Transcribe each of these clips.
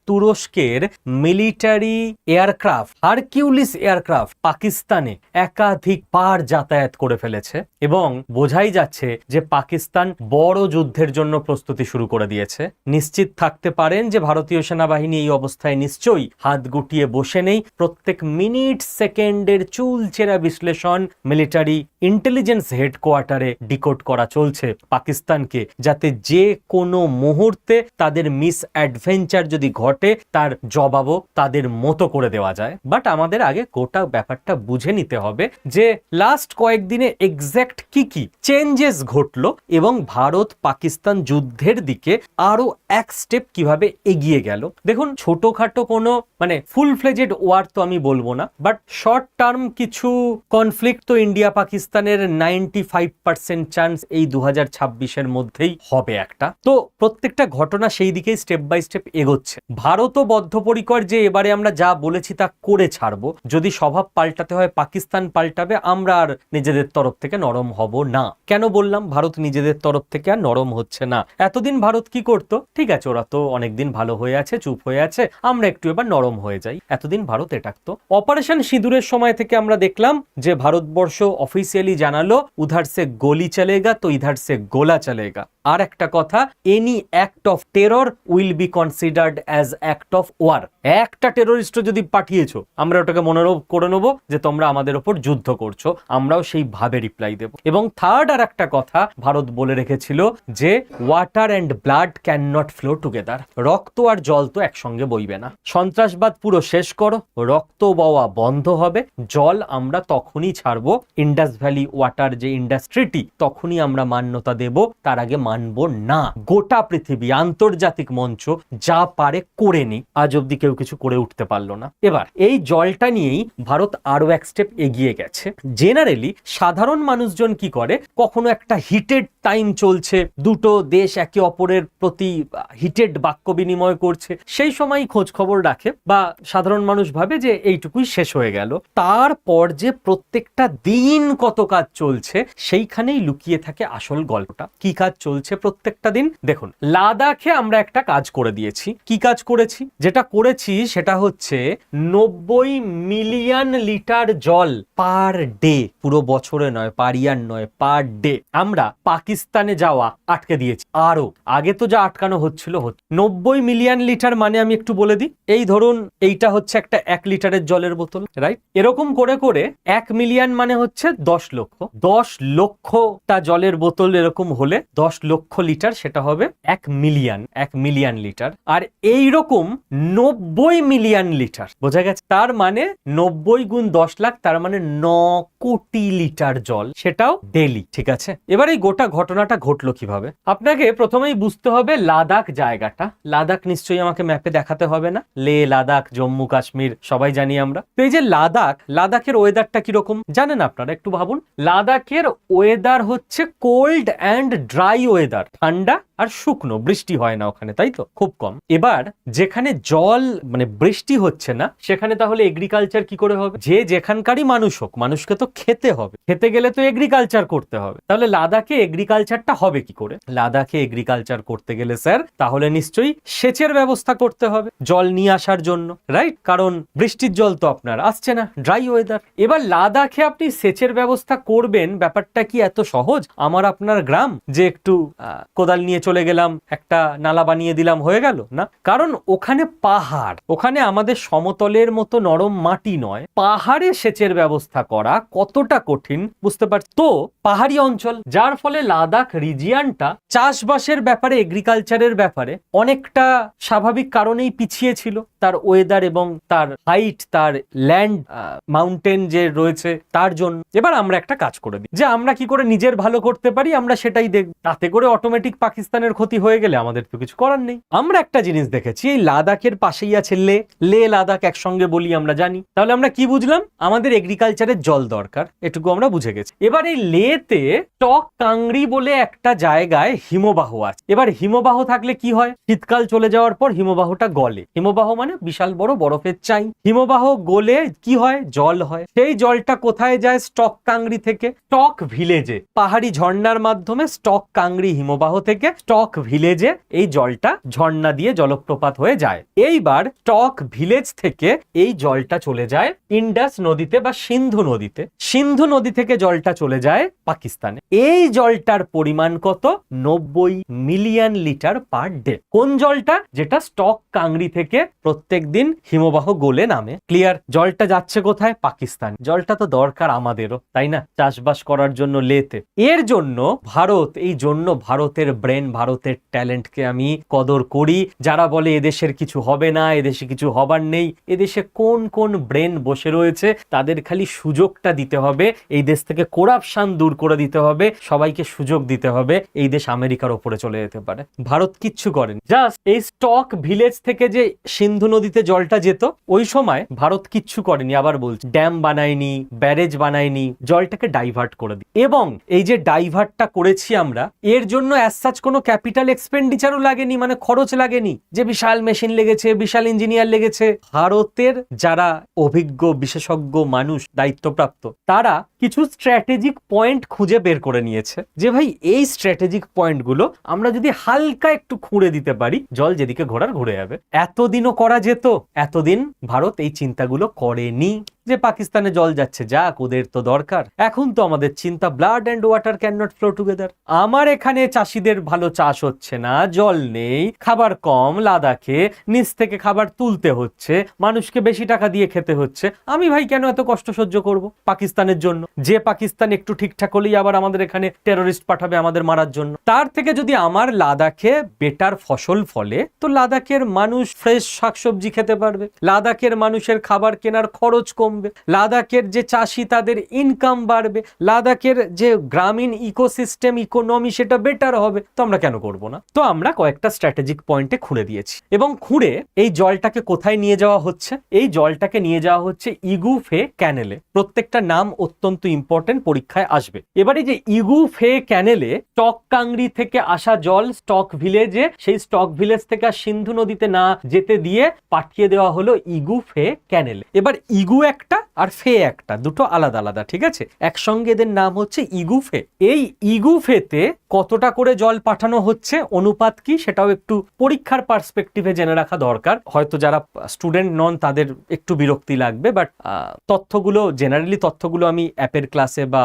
তুরস্কের military aircraft Hercules aircraft পাকিস্তানে একাধিকবার যাতায়াত করে ফেলেছে এবং বোঝাই যাচ্ছে যে পাকিস্তান বড় যুদ্ধের জন্য প্রস্তুতি শুরু করে দিয়েছে। নিশ্চিত থাকতে পারেন যে ভারতীয় সেনাবাহিনী এই অবস্থায় নিশ্চয়ই হাত গুটিয়ে বসে নেই। প্রত্যেক মিনিট সেকেন্ডের চুলচেরা বিশ্লেষণ মিলিটারি ইন্টেলিজেন্স হেডকোয়ার্টারে ডিকোড করা চলছে পাকিস্তানকে, যাতে যে কোনো মুহূর্তে তাদের মিস অ্যাডভেঞ্চার যদি ঘটে তার জবাবও তাদের মতো করে দেওয়া যায়। বাট আমাদের আগে গোটা ব্যাপারটা বুঝে নিতে হবে যে লাস্ট কয়েকদিনে এক্স্যাক্ট কি কি চেঞ্জেস ঘটলো এবং ভারত পাকিস্তান যুদ্ধের দিকে আরো এক স্টেপ কিভাবে এগিয়ে গেল। দেখুন, ছোটখাটো কোনো ফুল ফ্লেজেড ওয়ার তো আমি বলবো না, বাট শর্ট টার্ম কিছু কনফ্লিক্ট তো ইন্ডিয়া পাকিস্তানের 95% চান্স এই 2026-এর মধ্যেই হবে একটা। তো প্রত্যেকটা ঘটনা সেই দিকেই স্টেপ বাই স্টেপ এগোচ্ছে। ভারতও বদ্ধপরিকর যে এবারে আমরা যা বলেছি তা করে ছাড়বো। যদি স্বভাব পাল্টাতে হয় পাকিস্তান পাল্টাবে, আমরা আর নিজেদের তরফ থেকে নরম হব না। কেন বললাম ভারত নিজেদের তরফ থেকে আর নরম হচ্ছে না? এতদিন ভারত কি করতো, ঠিক আছে ওরা তো অনেকদিন ভালো হয়ে আছে, চুপ হয়ে আছে, আমরা একটু এবার নরম হয়ে যাই। এতদিন ভারত এটাকতো। অপারেশন সিঁদুরের সময় থেকে আমরা দেখলাম যে ভারতবর্ষ অফিসিয়ালি জানালো উধার সে গলি চলেগা তো ইধার সে গোলা চলেগা। আর একটা কথা, any act of terror will be considered as act of war. একটা টেররিস্ট যদি পাঠিয়েছো, আমরা ওটাকে মনোরোধ করে নেবো যে তোমরা আমাদের ওপর যুদ্ধ করছো, আমরাও সেইভাবে রিপ্লাই দেব। এবং থার্ড আর একটা কথা ভারত বলে রেখেছিল যে water and blood can not flow together. রক্ত আর জল তো একসঙ্গে বইবে না। সন্ত্রাসবাদ পুরো শেষ করো, রক্ত বওয়া বন্ধ হবে, জল আমরা তখনই ছাড়বো, ইন্ডাস ভ্যালি ওয়াটার যে ইন্ডাস্ট্রিটি তখনই আমরা মান্যতা দেব, তার আগে মানবো না। গোটা পৃথিবী আন্তর্জাতিক মঞ্চ যা পারে করে নি, আজ অব্দি কেউ কিছু করে উঠতে পারলো না। এবার এই জলটা নিয়েই ভারত আরো এক স্টেপ এগিয়ে গেছে। জেনারেলি সাধারণ মানুষজন কি করে, কখনো একটা হিটেড টাইম চলছে, দুটো দেশ একে অপরের প্রতি হিটেড বাক্য বিনিময় করছে, সেই সময় খোঁজ খবর রাখে বা সাধারণ মানুষ ভাবে যে এইটুকুই শেষ হয়ে গেল। তারপর যে প্রত্যেকটা দিন কত কাজ চলছে সেইখানেই লুকিয়ে থাকে আসল গল্পটা। কি কাজ চলছে প্রত্যেকটা দিন? দেখুন, লাদাখে আমরা একটা কাজ করে দিয়েছি। কি কাজ করেছি? যেটা করেছি সেটা হচ্ছে 90 মিলিয়ন লিটার জল পার ডে, পুরো বছরে নয়, পার ইয়ার নয়, পার ডে আমরা পাকিস্তানে যাওয়া আটকে দিয়েছি। আরো আগে তো যা আটকানো হচ্ছিল 90 মিলিয়ন লিটার মানে আমি একটু বলে দিই, এই ধরুন এইটা হচ্ছে একটা 1 লিটারের জলের বোতল, রাইট? এরকম করে করে 1 মিলিয়ন মানে হচ্ছে 10 লক্ষ। 10 লক্ষটা জলের বোতল এরকম হলে 10 লক্ষ লিটার, সেটা হবে 1 মিলিয়ন লিটার। আর এইরকম 90 মিলিয়ন লিটার, বোঝা গেছে? তার মানে 90 গুণ 10 লাখ, তার মানে 9 কোটি লিটার জল, সেটাও ডেলি। ঠিক আছে, এবার এই গোটা ঘটনাটা ঘটলো কিভাবে? আপনাকে প্রথমেই বুঝতে হবে লাদাখ জায়গাটা। লাদাখ নিশ্চয়ই আমাকে ম্যাপে দেখাতে হবে না, লে লাদাখ, জম্মু কাশ্মীর সবাই জানি আমরা। তো এই যে লাদাখের ওয়েদারটা কিরকম জানেন আপনারা? একটু ভাবুন। লাদাখের ওয়েদার হচ্ছে কোল্ড অ্যান্ড ড্রাই ওয়েদার, ঠান্ডা আর শুকনো, বৃষ্টি হয় না ওখানে, তাই তো, খুব কম। এবার যেখানে জল বৃষ্টি হচ্ছে না সেখানে তাহলে এগ্রিকালচার কি করে হবে? যে যেখানকারই মানুষ হোক, মানুষকে তো খেতে হবে, খেতে গেলে তো এগ্রিকালচার করতে হবে। তাহলে লাদাখে এগ্রিকালচারটা হবে কি করে? লাদাখে এগ্রিকালচার করতে গেলে স্যার তাহলে নিশ্চয়ই সেচের ব্যবস্থা করতে হবে, জল নিয়ে আসার জন্য, রাইট? কারণ বৃষ্টির জল তো আপনার আসছে না, ড্রাই ওয়েদার। এবার লাদাখে আপনি সেচের ব্যবস্থা করবেন, ব্যাপারটা কি এত সহজ? আমার আপনার গ্রাম যে একটু কোদাল নিয়ে চলে গেলাম, একটা নালা বানিয়ে দিলাম, হয়ে গেল না। কারণ ওখানে পাহাড়, ওখানে আমাদের সমতলের মতো নরম মাটি নয়। পাহাড়ে সেচের ব্যবস্থা করা কতটা কঠিন বুঝতে পারছি। তো পাহাড়ি অঞ্চল, যার ফলে লাদাখ রিজিয়নটা চাষবাসের ব্যাপারে, এগ্রিকালচারের ব্যাপারে অনেকটা স্বাভাবিক কারণেই পিছিয়ে ছিল, তার ওয়েদার এবং তার হাইট, তার ল্যান্ড মাউন্টেন যে রয়েছে তার জন্য। এবার আমরা একটা কাজ করে দিই যে আমরা কি করে নিজের ভালো করতে পারি, আমরা সেটাই দেখব। তাতে করে অটোমেটিক পাকিস্তানের ক্ষতি হয়ে গেলে আমাদের তো কিছু করার নেই। আমরা একটা জিনিস দেখেছি, এই লাদাখের পাশেই আছে লে লাদাখ একসঙ্গে বলি আমরা জানি। তাহলে আমরা কি বুঝলাম? আমাদের এগ্রিকালচারের জল দরকার, এটুকু আমরা বুঝে গেছি। এবার এই লেতে টক কাংড়ি বলে একটা জায়গায় হিমবাহ আছে। এবার হিমবাহ থাকলে কি হয়? শীতকাল চলে যাওয়ার পর হিমবাহটা গলে। হিমবাহ মানে বিশাল বড় বরফের চাই। হিমবাহ গলে কি হয়? জল হয়। সেই জলটা কোথায় যায়? স্টক কাংড়ি থেকে স্টক ভিলেজে, পাহাড়ি ঝর্ণার মাধ্যমে স্টক কাংড়ি হিমবাহ থেকে স্টক ভিলেজে এই জলটা ঝর্ণা দিয়ে জলপ্রপাত হয়ে যায়। এইবার স্টক ভিলেজ থেকে এই জলটা চলে যায় ইন্ডাস নদীতে বা সিন্ধু নদীতে। সিন্ধু নদী থেকে জলটা চলে যায় পাকিস্তানে। এই জলটার পরিমাণ কত? 90 মিলিয়ন লিটার পার ডে। কোন জলটা? যেটা স্টক কাংড়ি থেকে প্রত্যেক দিন হিমবাহ গলে নামে। ক্লিয়ার? জলটা যাচ্ছে কোথায়? পাকিস্তান। জলটা তো দরকার আমাদেরও, তাই না? চাষবাস করার জন্য লেতে। এর জন্য ভারত, এই জন্য ভারতের ব্রেন, ভারতের ট্যালেন্টকে আমি কদর করি। যারা বলে এদেশের কিছু হবে না, এদেশে কিছু হবার নেই, এদেশে কোন কোন ব্রেন বসে রয়েছে, তাদের খালি সুযোগটা দিতে হবে। এই দেশ থেকে করাপশন দূর করে দিতে হবে, সবাইকে সুযোগ দিতে হবে, এই দেশ আমেরিকার ওপরে চলে যেতে পারে। ভারত কিচ্ছু করেনি। জাস্ট এই স্টক ভিলেজ থেকে যে সিন্ধু নদীতে জলটা যেত, ওই সময় ভারত কিচ্ছু করেনি। আবার বলছি, ড্যাম বানায়নি, ব্যারেজ বানায়নি, জলটাকে ডাইভার্ট করে দিই। এবং এই যে ডাইভার্টটা করেছি আমরা, এর জন্য অ্যাজ সাচ কোনো ক্যাপিটাল এক্সপেন্ডিচারও লাগেনি, মানে খরচ লাগেনি যে বিশাল মেশিন লেগেছে, বিশাল ইঞ্জিনিয়ার লেগেছে। ভারতের যারা অভিজ্ঞ বিশেষজ্ঞ মানুষ, দায়িত্বপ্রাপ্ত, তারা কিছু স্ট্র্যাটেজিক পয়েন্ট খুঁজে বের করে নিয়েছে যে ভাই এই স্ট্র্যাটেজিক পয়েন্টগুলো আমরা যদি হালকা একটু খুঁড়ে দিতে পারি, জল যেদিকে ঘোরার ঘুরে যাবে। এতদিনও করা যেত, এতদিন ভারত এই চিন্তাগুলো করেনি যে পাকিস্তানে জল যাচ্ছে, যাক, ওদের তো দরকার। এখন তো আমাদের চিন্তা, blood and water can not flow together. আমার এখানে চাষিদের ভালো চাষ হচ্ছে না, জল নেই, খাবার কম, লাদাখে নিচ থেকে খাবার তুলতে হচ্ছে, মানুষকে বেশি টাকা দিয়ে খেতে হচ্ছে। আমি ভাই কেন এত কষ্ট সহ্য করব পাকিস্তানের জন্য? যে পাকিস্তান একটু ঠিকঠাক হলেই আবার আমাদের এখানে টেরোরিস্ট পাঠাবে আমাদের মারার জন্য। তার থেকে যদি আমার লাদাখে বেটার ফসল ফলে, তো লাদাখের মানুষ ফ্রেশ শাকসবজি খেতে পারবে, লাদাখের মানুষের খাবার কেনার খরচ কমবে, লাদাখের যে চাষি তাদের ইনকাম বাড়বে, লাদাখের যে গ্রামীণ ইকোসিস্টেম, ইকোনমি, সেটা বেটার হবে। তো আমরা কেন করব না? তো আমরা কয়েকটা স্ট্র্যাটেজিক পয়েন্টে খুঁড়ে দিয়েছি, এবং খুঁড়ে এই জলটাকে কোথায় নিয়ে যাওয়া হচ্ছে? এই জলটাকে নিয়ে যাওয়া হচ্ছে ইগুফে ক্যানেলে। প্রত্যেকটা নাম অত্যন্ত ইম্পর্টেন্ট, পরীক্ষায় আসবে। এবারে যে ইগুফে ক্যানেলে স্টক কাংড়ি থেকে আসা জল স্টক ভিলেজে, সেই স্টক ভিলেজ থেকে সিন্ধু নদীতে না যেতে দিয়ে পাঠিয়ে দেওয়া হলো ইগুফে ক্যানেলে। এবার ইগু একটা আর ফে একটা, দুটো আলাদা আলাদা, ঠিক আছে? একসঙ্গে এদের নাম হচ্ছে ইগুফে। এই ইগুফেতে কতটা করে জল পাঠানো হচ্ছে, অনুপাত কি, সেটাও একটু পরীক্ষার পার্সপেক্টিভে জেনে রাখা দরকার। হয়তো যারা স্টুডেন্ট নন তাদের একটু বিরক্তি লাগবে, বাট তথ্যগুলো, জেনারেলি তথ্যগুলো আমি অ্যাপের ক্লাসে বা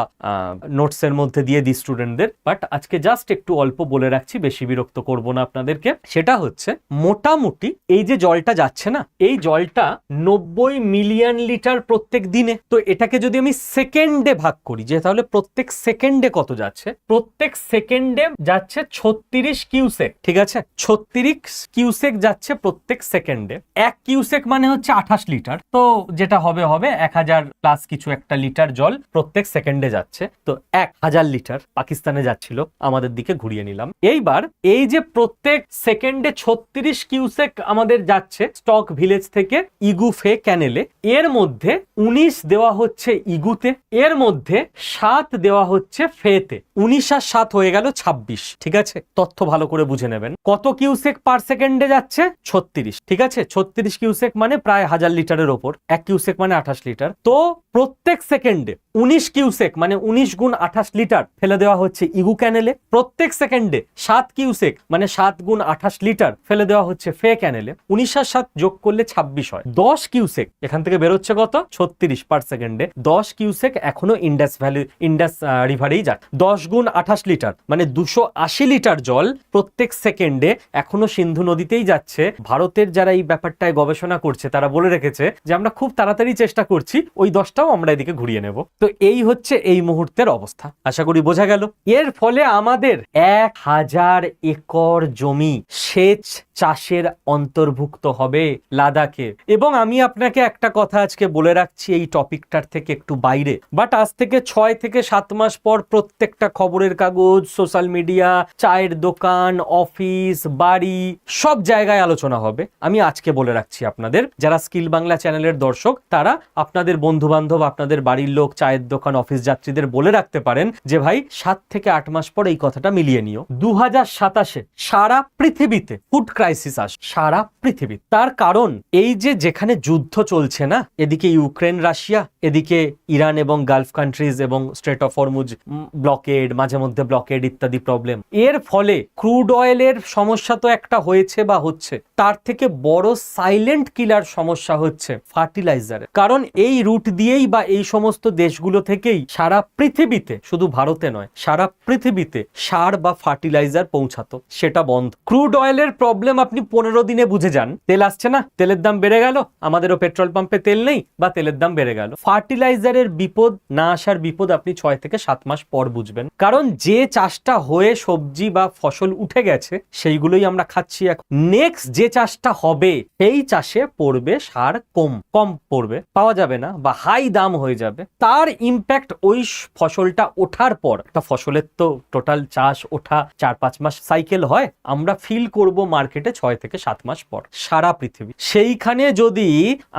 নোটসের মধ্যে দিয়ে দিই স্টুডেন্টদের, বাট আজকে জাস্ট একটু অল্প বলে রাখছি, বেশি বিরক্ত করব না আপনাদেরকে। সেটা হচ্ছে মোটামুটি এই যে জলটা যাচ্ছে না, এই জলটা 90 মিলিয়ন লিটার প্রত্যেক দিনে। তো এটাকে যদি আমি সেকেন্ডে ভাগ করি, যে তাহলে প্রত্যেক সেকেন্ডে কত যাচ্ছে? প্রত্যেক সেকেন্ডে যাচ্ছে 36 কিউসেক, ঠিক আছে? 36 কিউসেক যাচ্ছে প্রত্যেক সেকেন্ডে। 1 কিউসেক মানে হচ্ছে 28 লিটার। তো যেটা হবে 1000 প্লাস কিছু একটা লিটার জল প্রত্যেক সেকেন্ডে যাচ্ছে। তো 1000 লিটার পাকিস্তানে যাচ্ছিল, আমাদের দিকে ঘুরিয়ে নিলাম। এইবার এই যে প্রত্যেক সেকেন্ডে 36 কিউসেক আমাদের যাচ্ছে স্টক ভিলেজ থেকে ইগুফে ক্যানেলে, এর মধ্যে 19 দেওয়া হচ্ছে ইগুতে, এর মধ্যে 7 দেওয়া হচ্ছে ফেতে। 19 আর 7 হয়ে গেল 26, ঠিক আছে? তথ্য ভালো করে বুঝে নেবেন। কত কিউসেক পার সেকেন্ডে যাচ্ছে? 36, ঠিক আছে? 36 কিউসেক মানে প্রায় 1000 লিটারের ওপর। 1 কিউসেক মানে 28 লিটার। তো প্রত্যেক সেকেন্ডে 19 কিউসেক মানে 19 গুণ 28 লিটার ফেলে দেওয়া হচ্ছে ইগু ক্যানেলে। প্রত্যেক সেকেন্ডে 7 কিউসেক মানে 7 গুণ 28 লিটার ফেলে দেওয়া হচ্ছে ফে ক্যানেলে। 19 আর 7 যোগ করলে 26 হয়। 10 কিউসেক এখান থেকে বেরোচ্ছে কত? 36 পার সেকেন্ডে। 10 কিউসেক এখনো ইন্ডাস রিভারেই যাচ্ছে। 10 গুণ 28 লিটার মানে 280 লিটার জল প্রত্যেক সেকেন্ডে এখনো সিন্ধু নদীতেই যাচ্ছে। ভারতের যারা এই ব্যাপারটায় গবেষণা করছে তারা বলে রেখেছে যে আমরা খুব তাড়াতাড়ি চেষ্টা করছি ওই 10টাও আমরা এদিকে ঘুরিয়ে নেব। তো এই হচ্ছে এই মুহূর্তের অবস্থা, আশা করি বোঝা গেল। এর ফলে আমাদের 1000 একর জমি সেচ চাষের অন্তর্ভুক্ত হবে লাদাখে। এবং আমি আপনাকে একটা কথা আজকে বলে রাখছি, এই টপিকটার থেকে একটু বাইরে, বাট আজ থেকে 6 থেকে 7 মাস পর প্রত্যেকটা খবরের কাগজ, সোশ্যাল মিডিয়া, চায়ের দোকান, অফিস, বাড়ি, সব জায়গায় আলোচনা হবে। আমি আজকে বলে রাখছি আপনাদের, যারা স্কিল বাংলা চ্যানেলের দর্শক, তারা আপনাদের বন্ধু বান্ধব, আপনাদের বাড়ির লোক, চায়ের চায়ের দোকান, অফিস যাত্রীদের বলে রাখতে পারেন যে ভাই 7 থেকে 8 মাস পর এই কথাটা মিলিয়ে নিও। 2027-এ সারা পৃথিবীতে ফুড ক্রাইসিস আসে, সারা পৃথিবী। তার কারণ এই যে যেখানে যুদ্ধ চলছে না, এদিকে ইউক্রেন রাশিয়া, এদিকে ইরান এবং গালফ কান্ট্রিজ এবং স্ট্রেট অফ হরমুজ ব্লকেড, মাঝে মধ্যে ব্লকেড ইত্যাদি প্রবলেম, এর ফলে ক্রুড অয়েলের সমস্যা তো একটা হয়েছে বা হচ্ছে, তার থেকে বড় সাইলেন্ট কিলার সমস্যা হচ্ছে ফার্টিলাইজারের। কারণ এই রুট দিয়েই বা এই সমস্ত দেশগুলো থেকেই সারা পৃথিবীতে, শুধু ভারতে নয় সারা পৃথিবীতে সার বা ফার্টিলাইজার পৌঁছাতো, সেটা বন্ধ। ক্রুড অয়েলের প্রবলেম আপনি 15 দিনে বুঝে যান। তেল আসছে না, তেলের দাম বেড়ে গেল, আমাদেরও পেট্রোল পাম্পে তেল নেই বা তেলের দাম বেড়ে গেল। ফার্টিলাইজারের বিপদ না আসার বিপদ আপনি 6 থেকে 7 মাস পর বুঝবেন। কারণ যে চাষটা হয়ে সবজি বা ফসল উঠে গেছে সেইগুলোই আমরা খাচ্ছি এখন। নেক্সট যে চাষটা হবে সেই চাষে পড়বে সার কম পড়বে, পাওয়া যাবে না বা হাই দাম হয়ে যাবে। তার ইম্প্যাক্ট ওই ফসলটা ওঠার পর, একটা ফসলের তো টোটাল চাষ ওঠা 4-5 মাস সাইকেল হয়, আমরা ফিল করব মার্কেটে 6 থেকে 7 মাস পর সারা পৃথিবী। সেইখানে যদি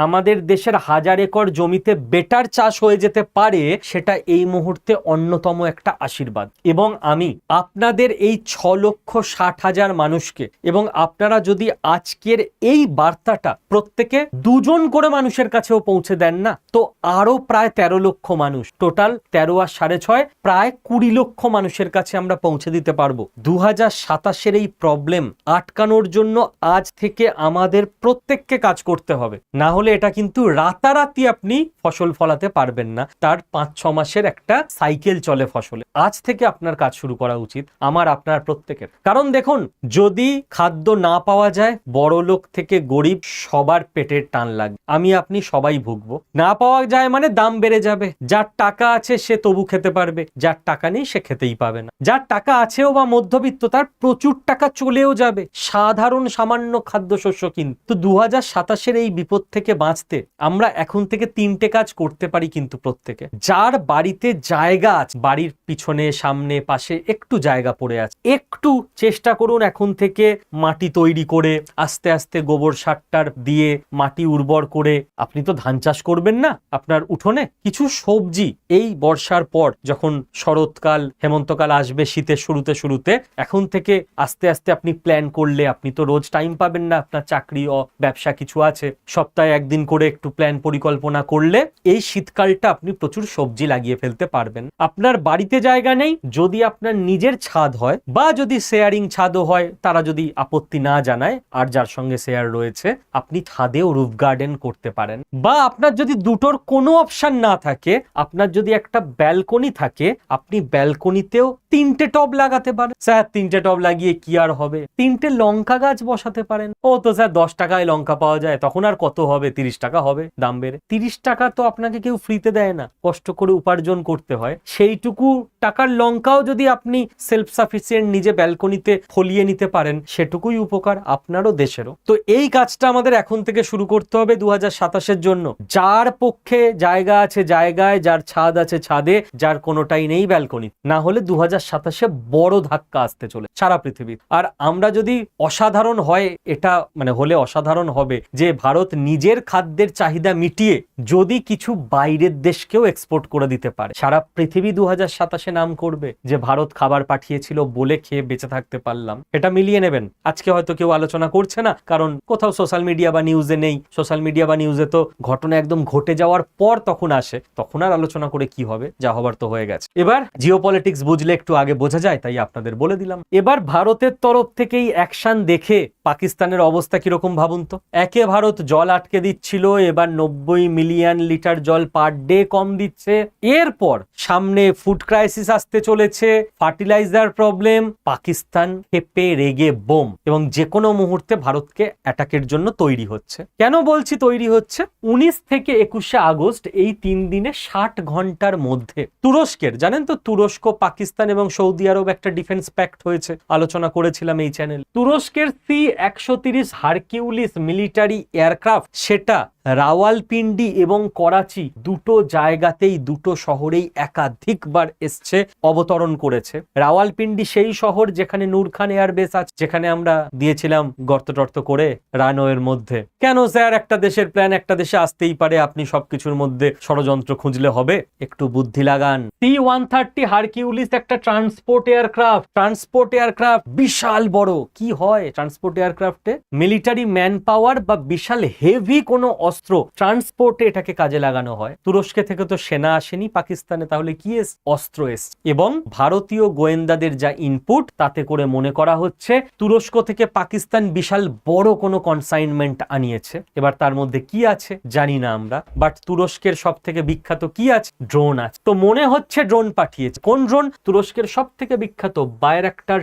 আমাদের দেশের 1000 একর জমিতে বেটার চাষ হয়ে যেতে পারে, সেটা এই মুহূর্তে অন্যতম একটা আশীর্বাদ। এবং আমি আপনাদের এই 6,60,000 মানুষকে, এবং আপনারা যদি আজকের এই বার্তাটা প্রত্যেকে 2 জন করে মানুষের কাছেও পৌঁছে দেন না, তো আরো প্রায় 13 লক্ষ মানুষ, টোটাল 13 আর 6.5 প্রায় 20 লক্ষ মানুষের কাছে আমরা পৌঁছে দিতে পারবো। 2027-এর এই প্রবলেম আটকানোর জন্য আজ থেকে আমাদের প্রত্যেককে কাজ করতে হবে, না হলে এটা কিন্তু রাতারাতি আপনি ফসল ফলাতে পারবেন না। তার 5-6 মাসের একটা সাইকেল চলে ফসলে। আজ থেকে আপনার কাজ শুরু করা উচিত, আমার আপনার প্রত্যেকের। কারণ দেখুন, যদি খাদ্য না পাওয়া যায়, বড় লোক থেকে গরিব সবার পেটের টান লাগবে, আমি আপনি সবাই ভুগবো। না পাওয়া যায় মানে দাম বেড়ে যাবে। যার টাকা আছে সে তবু খেতে পারবে, যার টাকা নেই সে খেতেই পাবে না। যার টাকা আছেও বা মধ্যবিত্ত, তার প্রচুর টাকা চলেও যাবে সাধারণ সামান্য খাদ্যশস্য কিনতে। তো 2027-এর এই বিপদ থেকে বাঁচতে আমরা এখন থেকে 3টে কাজ করতে পারি কিন্তু প্রত্যেকে। যার বাড়িতে জায়গা আছে, বাড়ির পিছনে সামনে পাশে একটু জায়গা পড়ে আছে, একটু চেষ্টা করুন এখন থেকে মাটি তৈরি করে আস্তে আস্তে গোবর সারটার দিয়ে মাটি উর্বর করে। আপনি তো ধান চাষ করবেন না আপনার উঠোনে, কিছু সবজি এই বর্ষার পর যখন শরৎকাল হেমন্তকাল আসবে, শীতের শুরুতে এখন থেকে আস্তে আস্তে আপনি প্ল্যান করলে, আপনি তো রোজ টাইম পাবেন না, আপনার চাকরি ও ব্যবসা কিছু আছে, সপ্তাহে একদিন করে একটু প্ল্যান পরিকল্পনা করলে এই শীতকালটা আপনি প্রচুর সবজি লাগিয়ে ফেলতে পারবেন। আপনার বাড়িতে জায়গা নেই, যদি আপনার নিজের ছাদ হয় বা যদি শেয়ারিং ছাদও হয়, তারা যদি আপত্তি না জানায় আর যার সঙ্গে শেয়ার রয়েছে, আপনি ছাদেও রুফ গার্ডেন করতে পারেন। বা আপনার যদি দুটোর কোনো অপশন না থাকে, আপনার যদি একটা ব্যালকনি থাকে, আপনি ব্যালকনিতেও 3টে টব লাগাতে পারেন। স্যার 3টে টব লাগিয়ে কি আর হবে? 3টে লঙ্কা গাছ বসাতে পারেন। ও তো স্যার 10 টাকায় লঙ্কা পাওয়া যায়, তখন আর কত হবে? 30 টাকা হবে দাম বেড়ে। 30 টাকা তো আপনাকে কেউ ফ্রিতে দেয় না, কষ্ট করে উপার্জন করতে হয়। সেইটুকু টাকার লঙ্কাও যদি আপনি সেলফ সাফিসিয়েন্ট নিজে ব্যালকনিতে ফলিয়ে নিতে পারেন, সেটুকুই উপকার আপনারও দেশেরও। তো এই কাজটা আমাদের এখন থেকে শুরু করতে হবে 2027-এর জন্য। যার পক্ষে জায়গা আছে জায়গায়, যার ছাদ আছে ছাদে, যার কোনোটাই নেই ব্যালকনি, না হলে 2027-এ বড় ধাক্কা আসতে চলে সারা পৃথিবী। আর আমরা যদি অসাধারণ হয়, এটা মানে হলে অসাধারণ হবে যে ভারত নিজের খাদ্যের চাহিদা মিটিয়ে যদি কিছু বাইরের দেশকেও এক্সপোর্ট করে দিতে পারে, সারা পৃথিবী 2027-এ নাম করবে যে ভারত খাবার পাঠিয়েছিল বলে খেয়ে বেঁচে থাকতে পারলাম। এটা মিলিয়ে নেবেন। আজকে হয়তো কেউ আলোচনা করছে না, কারণ কোথাও সোশ্যাল মিডিয়া বা নিউজে নেই। সোশ্যাল মিডিয়া বা নিউজে তো ঘটনা একদম ঘটে যাওয়ার পর তখন আসে, তখন আর আলোচনা করে কি হবে? যা হবার তো হয়ে গেছে। এবার জিওপলিটিক্স বুঝলে একটু আগে বোঝা যায়, তাই আপনাদের বলে দিলাম। এবার ভারতের তরফ থেকেই অ্যাকশন দেখে পাকিস্তানের অবস্থা কিরকম ভাবুন তো। একে ভারত জল আটকে দিচ্ছিল, এবার 90 মিলিয়ন লিটার জল পার ডে কম দিচ্ছে। এরপর সামনে ফুড ক্রাইসিস আসতে চলেছে, ফার্টিলাইজার প্রবলেম, পাকিস্তান ক্ষেপে রেগে বোম, এবং যে কোনো মুহূর্তে ভারতকে অ্যাটাকের জন্য তৈরি হচ্ছে। কেন বলছি তৈরি হচ্ছে? 19 থেকে 21শে আগস্ট এই 3 দিনে 60 ঘন্টার মধ্যে তুরস্কের, জানেন তো তুরস্ক, পাকিস্তান এবং সৌদি আরব একটা ডিফেন্স প্যাক্ট হয়েছে, আলোচনা করেছিলাম এই চ্যানেল। তুরস্কের C-130 হারকিউলিস মিলিটারি এয়ারক্রাফট, সেটা রাওয়ালপিন্ডি এবং করাচি দুটো জায়গাতেই, দুটো শহরেই একাধিকবার এসছে, অবতরণ করেছে। রাওয়ালপিন্ডি সেই শহর যেখানে নূর খান এয়ারবেস আছে, যেখানে আমরা দিয়েছিলাম গর্ত টর্ত করে রানওয়ের মধ্যে। কেন স্যার? একটা দেশের প্ল্যান একটা দেশে আসতেই পারে, আপনি সবকিছুর মধ্যে ষড়যন্ত্র খুঁজলে বুঝলে হবে, একটু বুদ্ধি লাগান। C-130 হারকিউলিস একটা ট্রান্সপোর্ট এয়ারক্রাফট, বিশাল বড়। কি হয় ট্রান্সপোর্ট এয়ারক্রাফটে? মিলিটারি ম্যান পাওয়ার বা বিশাল হেভি কোনো অস্ত্র ট্রান্সপোর্টে এটাকে কাজে লাগানো হয়। তুরস্কে থেকে তো সেনা আসেনি পাকিস্তানে, তাহলে কি অস্ত্র এসছে। এবং ভারতীয় গোয়েন্দাদের যা ইনপুট তাতে করে মনে করা হচ্ছে তুরস্ক থেকে পাকিস্তান বিশাল বড় কোনো কনসাইনমেন্ট আনিয়েছে। এবার তার মধ্যে কি আছে জানি না আমরা, বাট তুরস্কের সব থেকে বিখ্যাত কি আছে? ড্রোন আছে। তো মনে হচ্ছে ড্রোন পাঠিয়েছে। কোন ড্রোন? তুরস্কের সব থেকে বিখ্যাত বায়রাক্টার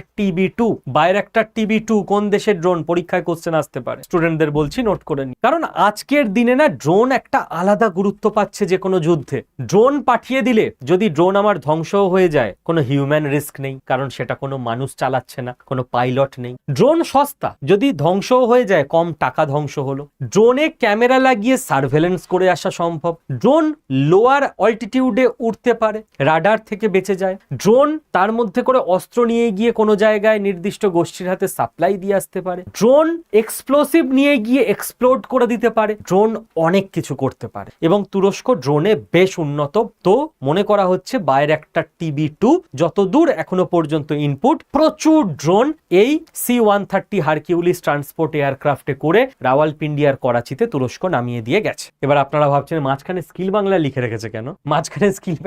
TB2 কোন দেশের ড্রোন? পরীক্ষায় কোশ্চেন আসতে পারে, স্টুডেন্টদের বলছি নোট করে নি। কারণ আজকের দিনে না ড্রোন একটা আলাদা গুরুত্ব পাচ্ছে যে কোনো যুদ্ধে। ড্রোন পাঠিয়ে দিলে যদি ড্রোন আমার ধ্বংস হয়ে যায়, কোনো হিউম্যান রিস্ক নেই, কারণ সেটা কোনো মানুষ চালাচ্ছে না, কোনো পাইলট নেই। ড্রোন সস্তা, যদি ধ্বংস হয়ে যায় কম টাকা ধ্বংস হলো। ড্রোনে ক্যামেরা লাগিয়ে সার্ভেলেন্স করে আসা সম্ভব। ড্রোন লোয়ার অল্টিটিউডে উঠতে পারে, রাডার থেকে বেঁচে যায়। ড্রোন তার মধ্যে করে অস্ত্র নিয়ে গিয়ে কোনো জায়গায় নির্দিষ্ট গোষ্ঠীর হাতে সাপ্লাই দিয়ে আসতে পারে। ড্রোন এক্সপ্লোসিভ নিয়ে গিয়ে এক্সপ্লোড করে দিতে পারে। ড্রোন অনেক কিছু করতে পারে এবং তুরস্ক ড্রোনে বেশ উন্নত। তো মনে করা হচ্ছে বায়রাক্টার TB2 যতদূর এখনো পর্যন্ত ইনপুট, প্রচুর ড্রোন এই C-130 হারকিউলিস ট্রান্সপোর্ট এয়ারক্রাফটে করে রাওয়ালপিন্ডি আর করাচিতে তুরস্ক নামিয়ে দিয়ে গেছে। এবার আপনারা ভাবছেন মাঝখানে স্কিল বাংলা লিখে রেখেছে কেন? মাঝখানে স্কিল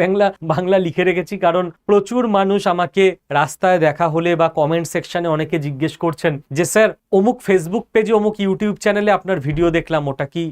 বাংলা লিখে রেখেছি কারণ প্রচুর মানুষ আমাকে রাস্তায় দেখা হলে বা কমেন্ট সেকশনে অনেকে জিজ্ঞেস করছেন যে স্যার অমুক ফেসবুক পেজে অমুক ইউটিউব চ্যানেলে আপনার ভিডিও দেখলাম, ওটা কি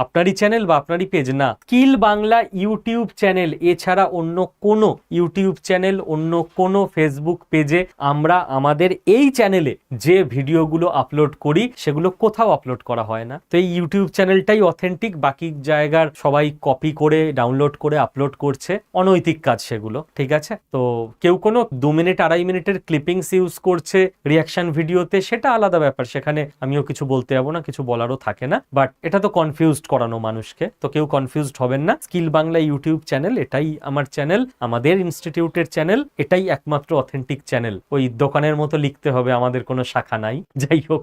আপনারই চ্যানেল বা আপনারই পেজ? না, স্কিল বাংলা ইউটিউব চ্যানেল এছাড়া অন্য কোনো ইউটিউব চ্যানেল, অন্য কোনো ফেসবুক পেজে আমরা আমাদের এই চ্যানেলে যে ভিডিওগুলো আপলোড করি সেগুলো কোথাও আপলোড করা হয় না। তো এই ইউটিউব চ্যানেলটাই অথেন্টিক, বাকি জায়গার সবাই কপি করে ডাউনলোড করে আপলোড করছে, অনৈতিক কাজ সেগুলো, ঠিক আছে? তো কেউ কোনো 2 মিনিট 2.5 মিনিটের ক্লিপিংস ইউজ করছে রিয়াকশন ভিডিওতে, সেটা আলাদা ব্যাপার, সেখানে আমিও কিছু বলতে যাবো না, কিছু বলারও থাকে না। বাট এটা তো কনফিউজড করানো মানুষকে, তো কেউ কনফিউজড হবেন না। স্কিল বাংলা ইউটিউব চ্যানেল, এটাই আমার চ্যানেল, আমাদের ইনস্টিটিউটের চ্যানেল, এটাই একমাত্র অথেন্টিক চ্যানেল। ওই দোকানের মতো লিখতে হবে আমাদের কোনো শাখা নাই। যাই হোক,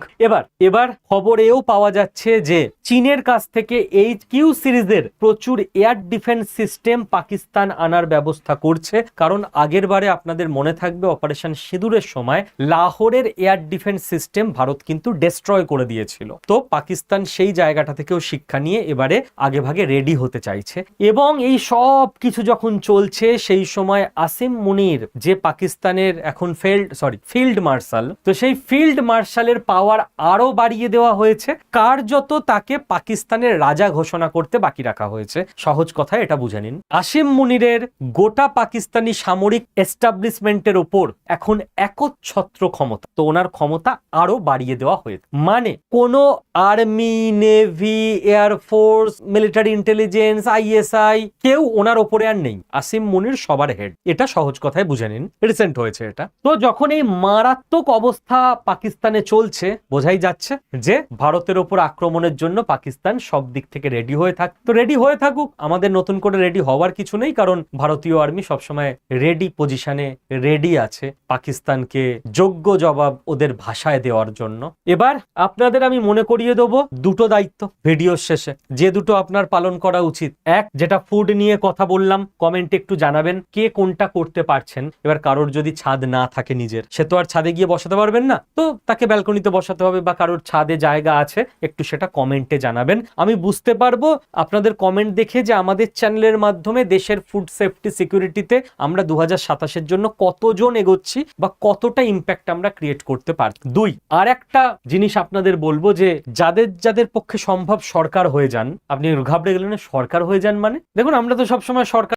এবার খবরেও পাওয়া যাচ্ছে যে চীনের কাছ থেকে HQ সিরিজের প্রচুর এয়ার ডিফেন্স সিস্টেম পাকিস্তান আনার ব্যবস্থা করছে। কারণ আগের বারে আপনাদের মনে থাকবে অপারেশন সিঁদুরের সময় লাহোরের এয়ার ডিফেন্স সিস্টেম ভারত কিন্তু ডেস্ট্রয় করে দিয়েছিল। তো পাকিস্তান সেই জায়গাটা থেকেও শিক্ষা নিয়ে এবারে আগে ভাগে রেডি হতে চাইছে। এবং এই সব কিছু যখন চলছে সেই সময় আসিম মুনির যে পাকিস্তানের এখন ফিল্ড মার্শাল, তো সেই ফিল্ড মার্শালের পাওয়ার আরো বাড়িয়ে দেওয়া হয়েছে। কার্যত তাকে পাকিস্তানের রাজা ঘোষণা করতে বাকি রাখা হয়েছে। সহজ কথা এটা বুঝে নিন। আসিম মুনিরের গোটা পাকিস্তানি সামরিক এস্টাবলিশমেন্টের ওপর এখন একচ্ছত্র ক্ষমতা, তো ওনার ক্ষমতা আরো বাড়িয়ে দেওয়া হয়েছে। মানে কোনো army, navy, air force, military intelligence, ISI কেউ ওনার ওপরে আর নেই। আসিম মুনির সবার হেড, এটা সহজ কথায় বুঝে নিন। রিসেন্ট হয়েছে এটা। তো যখন এই মারাত্মক অবস্থা পাকিস্তানে চলছে, বোঝাই যাচ্ছে যে ভারতের ওপর আক্রমণের জন্য পাকিস্তান সব দিক থেকে রেডি হয়ে তো রেডি হয়ে থাকুক, আমাদের নতুন করে রেডি হওয়ার কিছু নেই, কারণ ভারতীয় আর্মি সবসময় রেডি পজিশনে রেডি আছে পাকিস্তানকে যোগ্য জবাব ওদের ভাষায় দেওয়ার জন্য। এবার আপনাদের আমি মনে করিয়ে দেবো দুটো দায়িত্ব ভিডিওর শেষে, যে দুটো আপনার পালন করা উচিত। এক, যেটা ফুড নিয়ে কথা বললাম, কমেন্টে একটু জানাবেন কে কোনটা করতে পারছেন। এবার কারোর যদি ছাদ না থাকে নিজের, সে তো আর ছাদে গিয়ে বসাতে পারবেন না, তো তাকে ব্যালকনিতে বসাতে হবে, বা কারোর ছাদে জায়গা আছে একটু সেটা কমেন্টে জানাবেন। আমি বুঝতে পারবো আপনাদের কমেন্ট দেখে যে আমাদের চ্যানেলের মাধ্যমে দেশের ফুড সেফটি সিকিউরিটিতে আমরা 2027-এর জন্য কতজন এগোচ্ছি বা কতটা ইম্প্যাক্ট আমরা ক্রিয়েট করতে পারি। 2, আর একটা জিনিস আপনাদের বলবো যে যাদের পক্ষে সম্ভব সরকার হয়ে যান। আপনি ঘাবড়ে গেলেন, সরকার হয়ে যান মানে? দেখুন, আমরা তো সবসময় সরকার